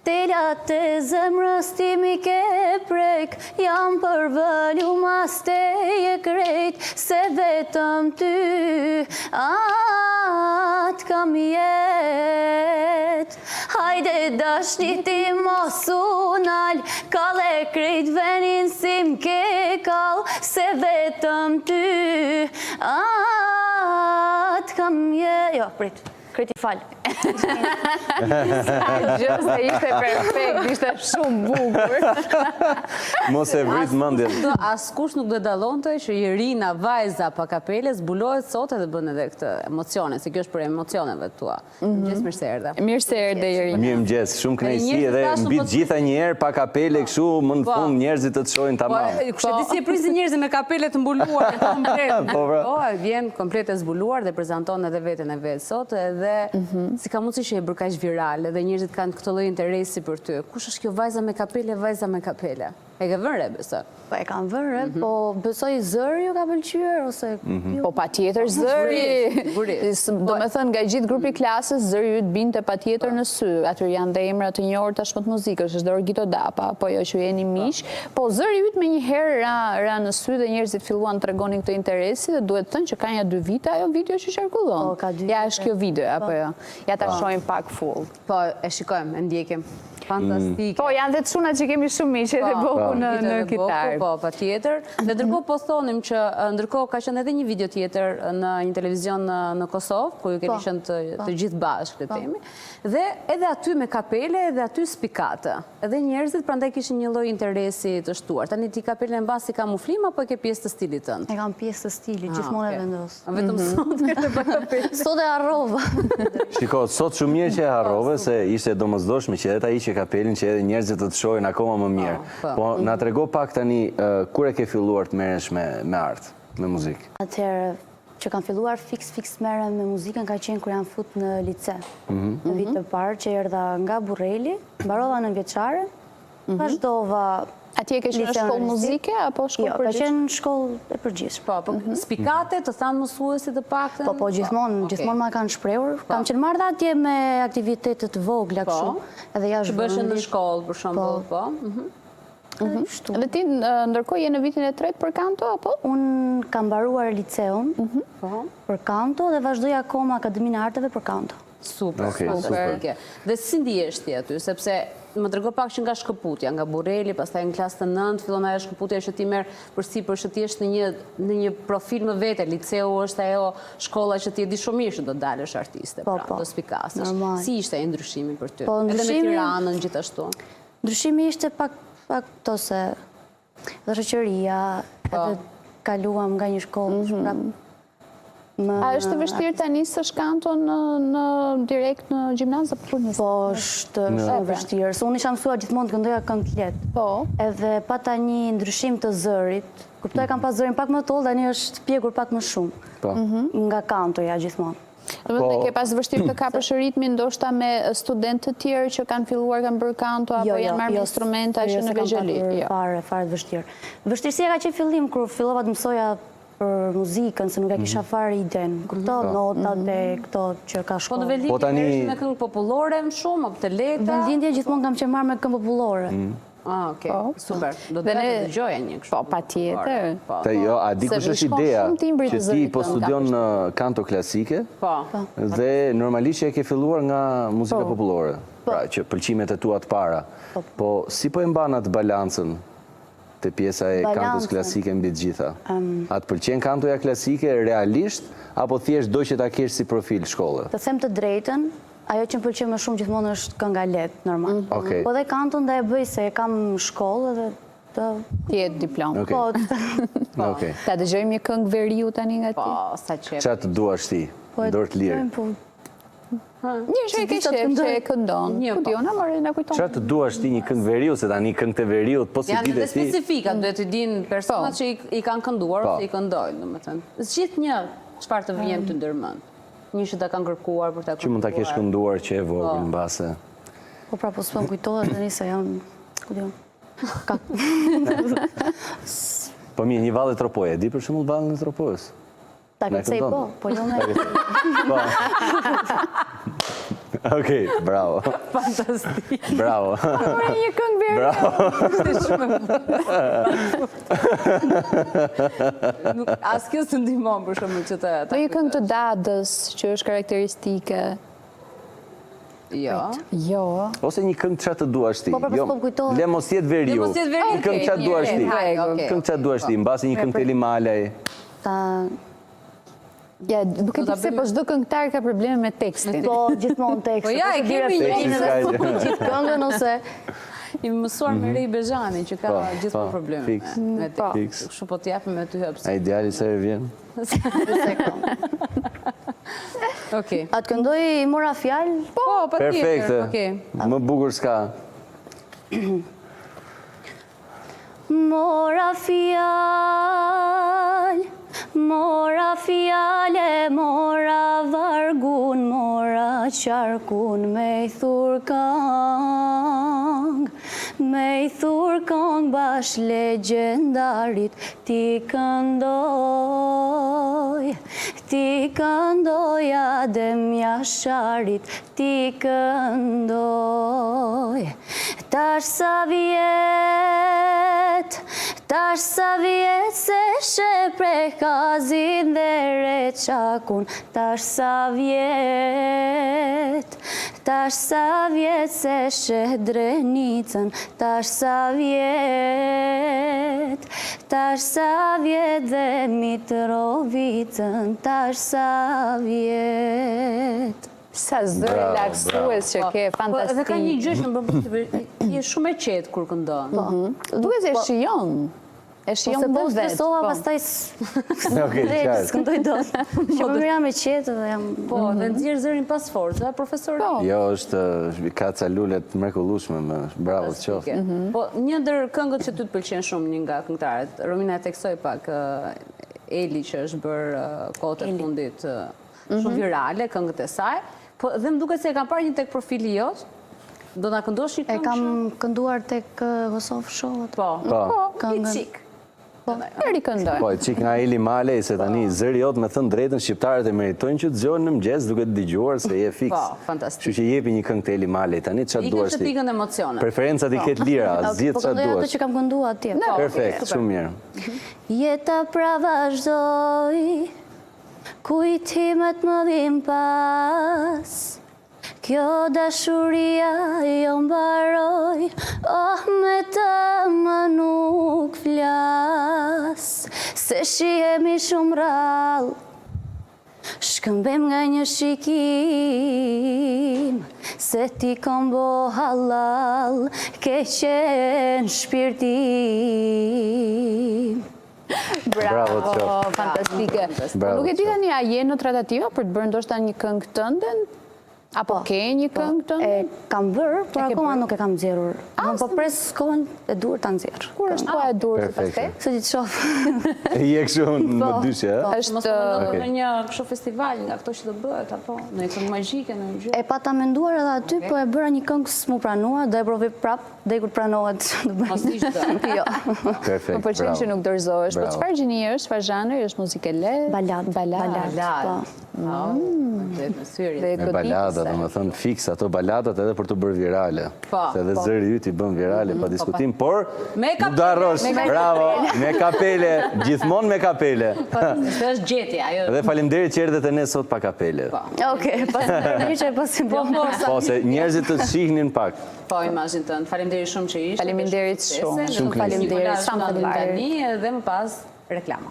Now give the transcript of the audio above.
Telat e zemrës ti mi ke prek, jam përvëllu mas teje krejt, se vetëm ty atë kam jet. Hajde dashni ti mos unal, kale krejt venin si m'ke kall, se vetëm ty atë kam jet. Jo, prit. Kreti falë. Gjë se ishte perfekt, ishte shumë bukur. Mos e vrit mendjen. Askush nuk do dallonte që Irina, vajza pa kapele, zbulohet sot edhe bën edhe këtë emocione, se kjo është për emocioneve tua. Mirë se erdhe. Mirë se erdhe Irina. Mirëmëngjes, shumë kënaqësi edhe mbi gjitha një herë pa kapele kështu, më në fund njerëzit të të shohin tamam. Kushte di si e prisin njerëzit me kapele të mbuluar komplet. Po, vjen komplet e zbuluar dhe prezanton edhe veten e vet sot dhe si ka mundësi që e bërë kaq viral dhe njerëzit kanë këtë lloj interesi për ty. Kush është kjo vajza me kapele, vajza me kapele? E ke vënë re besoj? Po e kam vënë re, po besoj zëri ju ka pëlqyer ose po patjetër zëri. Domethënë nga gjithë grupi klasës zëri yt binte patjetër në sy. Aty janë dhe emra të njohur tashmë të muzikës, është Dorgito Dapa, po jo që jeni miq, po zëri yt menjëherë ra në sy dhe njerëzit filluan të tregonin këtë interesi dhe duhet thënë që ka një 2 vite ajo video që qarkullon. Ja është kjo video apo jo? Ja ta shohim pak full. Po e shikojmë, e ndjekim. Fantastike. Po, janë dhe të shuna që kemi shumë miqe dhe boku në kitarë. Po, pa tjetër. Dhe ndërkohë po thonim që ndërkohë ka qenë edhe një video tjetër në një televizion në Kosovë, ku ju keni qenë të gjithë bashkë, le të themi. Dhe edhe aty me kapele, edhe aty spikate. Edhe njerëzit prandaj kishin një lloj interesi të shtuar. Tani ti kapelen e mbas si kamuflim apo e ke pjesë të stilit tënd? e kam pjesë të stilit, gjithmonë e vendos. Vetëm sot e pa kapele. Sot e harrova. Shiko, sot shumë mirë që e harrove, se ishte domosdoshme që edhe ai që kapelin që edhe njerëzit të të shohin akoma më mirë. Po, na trego pak tani, kur e ke filluar të merresh me art, me muzikë? Atëherë, që kam filluar fiks merrem me muzikën ka qenë kur jam fut në lice. Në vit të parë që erdha nga Burreli, mbarova në vjeçare, vazhdova. Atje ke qenë në shkollë muzike apo shkollë përgjithshme? Jo, ka qenë shkollë e përgjithshme. Po, spikate të thanë mësuesit të paktën? Po, gjithmonë ma kanë shprehur. Kam qenë marrë atje me aktivitetet të vogla kështu. Edhe jashtë vendit. Që bëshën në shkollë, për shembull, po. Dhe ti ndërkohë je në vitin e 3 për kanto apo? Unë kam mbaruar liceun për kanto dhe vazhdoj akoma Akademinë e Arteve për kanto. Super. Dhe si ndihesh ti aty, sepse më trego pak që nga shkëputja, nga Burreli, pastaj në klasë të 9, fillon ajo shkëputja që ti merr përsipër që ti je në një profil më vete, liceu është ajo shkolla që ti e di shumë mirë që do dalësh artiste, pra, do spikasësh. Si ishte ai ndryshimi për ty? Edhe me Tiranën gjithashtu. Ndryshimi ishte pak to se dhe shoqëria, edhe kaluam nga një shkollë. A është vështirë tani së shkanto direkt në gjimnaz apo kur njësë? Po, është vështirë. Unë isha mësuar gjithmonë të këndoja këngë të lehtë. Po. Edhe pata një ndryshim të zërit. Kuptoj kam pas zërin pak më toll, tani është pjekur pak më shumë. Nga kantoja gjithmonë. Dhe ke pas vështirë të kapësh ritmin ndoshta me studentë të tjerë që kanë filluar kanë bërë kanto apo janë marrë instrumenta që në veçëri? Fare të vështirë. Vështirësia ka qenë fillim kur fillova të mësoja për muzikën, se nuk e kisha fare iden. Këto notat e këto që ka shkollë. Po në vendlindje është me këngë popullore më shumë, apo të lehta? Në vendlindje gjithmonë kam qenë marrë me këngë popullore. Okej, super. Do të dëgjoja një kështu. Po, patjetër. Jo, a di kush është ideja që ti po studion në kanto klasike dhe normalisht që e ke filluar nga muzika popullore, pra që pëlqimet e tua të para. Po si po e mban atë balancën të pjesa e kantos klasike mbi të gjitha? A të pëlqen kantoja klasike realisht apo thjesht do që ta kesh si profil shkolle? Të them të drejtën, ajo që më pëlqen më shumë gjithmonë është kënga lehtë, normal. Po dhe kanton dhe e bëj se e kam shkollë dhe të jetë diplom. Ta dëgjojmë një këngë veriu tani nga ti? Po, sa qep. Qa të duash ti? Dorë të lirë. Një që e ke qef që e këndon. Kudiona, mërë në kujton. Qa të duash ti një këngë veriu, se tani këngë të veriut, po si ditë ti? Janë dhe specifika, duhet të din personat që i kanë kënduar ose i këndojnë, në më thënë. Zgjith një, qëfar të vjen të ndërmend? Një që ta kanë kërkuar për ta kërkuar. Që mund ta kesh kënduar që e vogël në base? Po pra, po s'pëm kujtohet të një se janë, kudion. Po mirë, një Valle Tropoje, di për shembull Vallën e Tropojës? Ta këtë sej po jo me... Okej, bravo. Fantastik. Bravo. Një këngë verë. Bravo. As kjo së ndihmon për shumë që të... Po një këngë të dadës që është karakteristike. Jo. Jo. Ose një këngë çfarë të duash ti. Po, për s'po kujtohet. Le mos jetë veriu. Le mos jetë veriu. Një këngë çfarë duash ti. Këngë çfarë duash ti, mbasi një këngë Teli Malaj. Ja, duke ti se po çdo këngëtar ka probleme me tekstin. Po, gjithmonë tekst. Po ja, e kemi gjithë këngën ose... I mësuar me Rej Bezhani që ka gjithmonë probleme. Me Fiks. Kështu po t'japim me ty hapësi. A ideali se vjen? Okej. Atë këndoj i mora fjalë? Po, patjetër. Perfekte. Okej. Më bukur s'ka. Mora fjale, mora vargun, mora qarkun, me i thur kong bash legendarit, ti këndoj Adem Jasharit, ti këndoj. Tash sa vjet se she prej kazin dhe reçakun, tash sa vjet se she drenicën, tash sa vjet dhe Mitrovicën, tash sa vjet. Sa zdo relaksues që ke, fantastik. Dhe ka një gjë që më bën je shumë e qetë kur këndon. Duke se e shijon. E shijon dhe vetë. stresova, pastaj s'këndoj dot. Që më mira me qetë dhe jam... Po, dhe nxjerr zërin pas forca, profesor. Jo, është ka ca lulet mrekullueshme, bravo të qoftë. Po, një ndër këngët që ty të pëlqen shumë një nga këngëtarët, Romina e teksoj pak Eli që është bërë kohët e fundit shumë virale, këngët e saj. Po, dhe më duket se e kam parë një tek profili jot. Do na këndosh një këngë? E kam kënduar tek Kosov Show. Po. Këngën. Një qik. Eri këndoj. Po, qik nga Eli Malej, se tani zëri jot me thënë drejtën, shqiptarët e meritojnë që të zgjohen në mëngjes duke të dëgjuar se je fiks. Po, fantastik. Kështu që jepi një këngë të Eli Malej, tani çfarë duash Ikën që ti? pikën emocionet. Preferencat i ketë lira, zgjidh Po çfarë këndoj ato duash. që kam kënduar atje. Perfekt, shumë mirë. Jeta pra vazhdoj, kujtimet më vim pas, kjo dashuria jo mbaroj, me të më nuk flas, se shihemi shumë rall, shkëmbem nga një shikim, se ti kom bo halal, ke qenë shpirtim. Bravo të qoftë. Fantastike. Bravo, Nuk e di tani, a je në tratativa për të bërë ndoshta një këngë tënde? Apo ke një këngë tënde? E kam bërë, por akoma nuk e kam nxjerrur. Po pres kohën e duhur ta nxjerr. Kur është koha e durë të Perfekte. pastaj? Se ti të shoh. Je kështu në dyshje, a? Mos po mendon në një kështu festival nga këto që do bëhet apo në një këngë magjike në një gjë. E pata menduar edhe aty, po e bëra një këngë s'mu pranua, do e provoj prap, dhe kur pranohet do bëj. Mos ishte. Jo. Perfekt, Më pëlqen që nuk dorëzohesh. Po Bravo. çfarë gjini është? Çfarë zhanri është? Muzikë lehtë? Balad. Me balada, do më thënë fiks ato baladat edhe për të bërë virale. Se edhe zëri yt i bën virale, pa diskutim, por Me nuk do harrosh. Bravo, me kapele, gjithmonë me kapele. Se është gjetje ajo. Dhe faleminderit që erdhët e ne sot pa kapele. Okej, pasim po. Po, se njerëzit të shihnin pak. Po, imazhin tënd. Faleminderit shumë që ishte. Faleminderit shumë. Shumë faleminderit. Sa më faleminderit. Dhe më pas reklama.